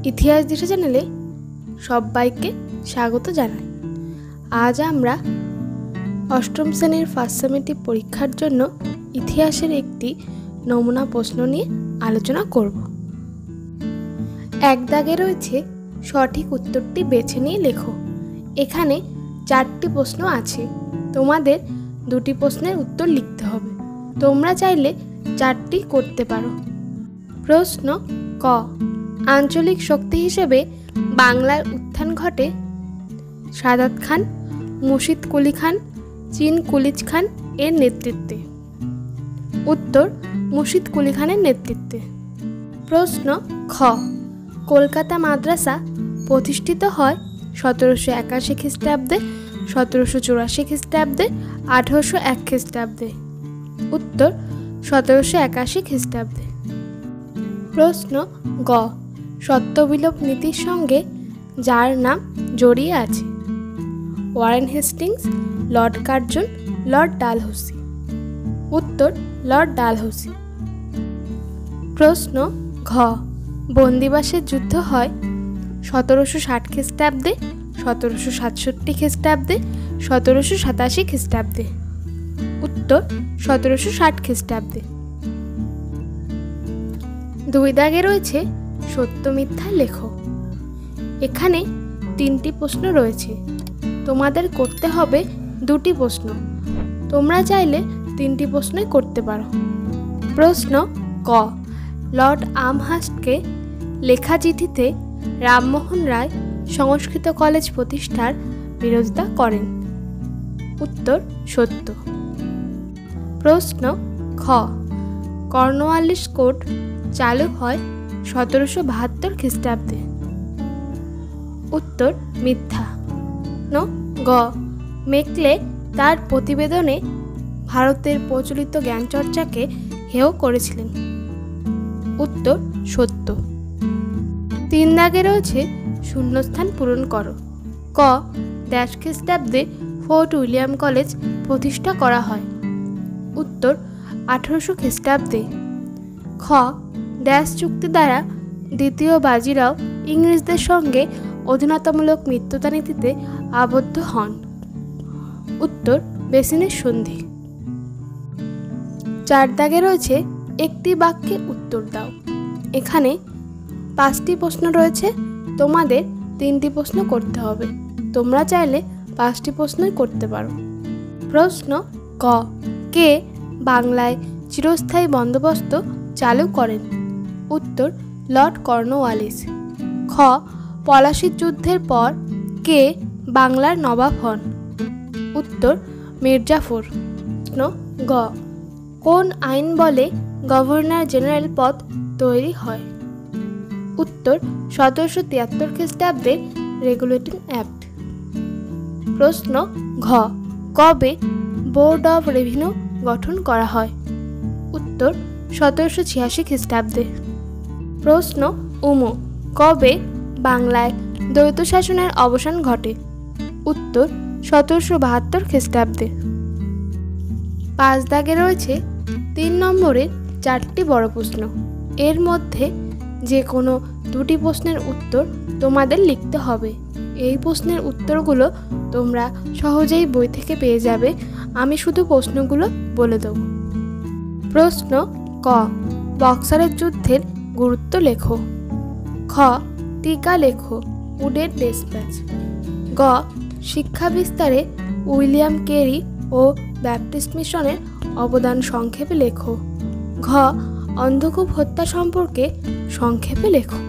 ইতিহাস দিশা চ্যানেলে সবাইকে স্বাগত জানাই। আজ আমরা অষ্টম শ্রেণীর ফার্স্ট সেমেস্টার পরীক্ষার জন্য ইতিহাসের একটি নমুনা প্রশ্ন নিয়ে আলোচনা করব। এক দাগে রয়েছে সঠিক উত্তরটি বেছে নিয়ে লেখো। এখানে 4টি প্রশ্ন আছে, তোমাদের 2টি প্রশ্নের উত্তর লিখতে হবে। তোমরা চাইলে 4টি করতে পারো। প্রশ্ন ক, আঞ্চলিক শক্তি হিসেবে বাংলার উত্থান ঘটে সাদাত খান, মুর্শিদ কুলি খান, চীন কুলিজ খান এর নেতৃত্বে। উত্তর মুর্শিদ কুলি খানের নেতৃত্বে। প্রশ্ন খ, কলকাতা মাদ্রাসা প্রতিষ্ঠিত হয় 1781 খ্রিস্টাব্দে, 1784 খ্রিস্টাব্দে, 1801 খ্রিস্টাব্দে। উত্তর 1781 খ্রিস্টাব্দে। প্রশ্ন গ, সত্যবিলোপ নীতির সঙ্গে যার নাম জড়িয়ে আছে? Warren Hastings, Lord Curzon, Lord Dalhousie. উত্তর লর্ড ডালহৌসি। প্রশ্ন ঘ, বন্দিবাসের যুদ্ধ হয় 1760 খ্রিস্টাব্দে, 1767 খ্রিস্টাব্দে, 1787 খ্রিস্টাব্দে। উত্তর 1760 খ্রিস্টাব্দে। 2 দাগে রয়েছে সত্য মিথ্যা লেখো। এখানে 3টি প্রশ্ন রয়েছে, তোমাদের করতে হবে 2টি প্রশ্ন। তোমরা চাইলে 3টি প্রশ্নই করতে পারো। প্রশ্ন ক, লর্ড আমহার্স্টকে লেখা চিঠিতে রামমোহন রায় সংস্কৃত কলেজ প্রতিষ্ঠার বিরোধিতা করেন। উত্তর সত্য। প্রশ্ন খ, কর্নওয়ালিস কোড চালু হয় 1772 খ্রিস্টাব্দে। উত্তর মিথ্যা। গ, মেকলে তার প্রতিবেদনে ভারতের প্রচলিত জ্ঞানচর্চাকে হেয় করেছিলেন। উত্তর সত্য। 3 দাগে রয়েছে শূন্যস্থান পূরণ করো। ক, ড্যাশ খ্রিস্টাব্দে ফোর্ট উইলিয়াম কলেজ প্রতিষ্ঠা করা হয়। উত্তর 1800 খ্রিস্টাব্দে। খ, ড্যাশ চুক্তি দ্বারা দ্বিতীয় বাজিরাও ইংরেজদের সঙ্গে অধীনতামূলক মিত্রতা নীতিতে আবদ্ধ হন। উত্তর বেসিনের সন্ধি। 4 দাগে রয়েছে একটি বাক্যে উত্তর দাও। এখানে 5টি প্রশ্ন রয়েছে, তোমাদের 3টি প্রশ্ন করতে হবে। তোমরা চাইলে 5টি প্রশ্নই করতে পারো। প্রশ্ন ক, কে বাংলায় চিরস্থায়ী বন্দোবস্ত চালু করেন? উত্তর লর্ড কর্নওয়ালিস। খ, পলাশীর যুদ্ধের পর কে বাংলার নবাব হন? উত্তর মির্জাফর। প্রশ্ন গ, কোন আইন বলে গভর্নর জেনারেল পদ তৈরি হয়? উত্তর 1773 খ্রিস্টাব্দের রেগুলেটিং অ্যাক্ট। প্রশ্ন ঘ, কবে বোর্ড অব রেভিনিউ গঠন করা হয়? উত্তর 1786 খ্রিস্টাব্দে। প্রশ্ন উম, কবে বাংলায় দ্বৈত শাসনের অবসান ঘটে? উত্তর 1772 খ্রিস্টাব্দে। 5 দাগে রয়েছে 3 নম্বরের 4টি বড় প্রশ্ন। এর মধ্যে যে কোনো 2টি প্রশ্নের উত্তর তোমাদের লিখতে হবে। এই প্রশ্নের উত্তরগুলো তোমরা সহজেই বই থেকে পেয়ে যাবে। আমি শুধু প্রশ্নগুলো বলে দেব। প্রশ্ন ক, বক্সারের যুদ্ধের গুরুত্ব লেখো। খ, টিকা লেখো উডের ডেসপ্যাচ। গ, শিক্ষা বিস্তারে উইলিয়াম কেরি ও ব্যাপটিস্ট মিশনের অবদান সংক্ষেপে লেখো। ঘ, অন্ধকূপ হত্যা সম্পর্কে সংক্ষেপে লেখো।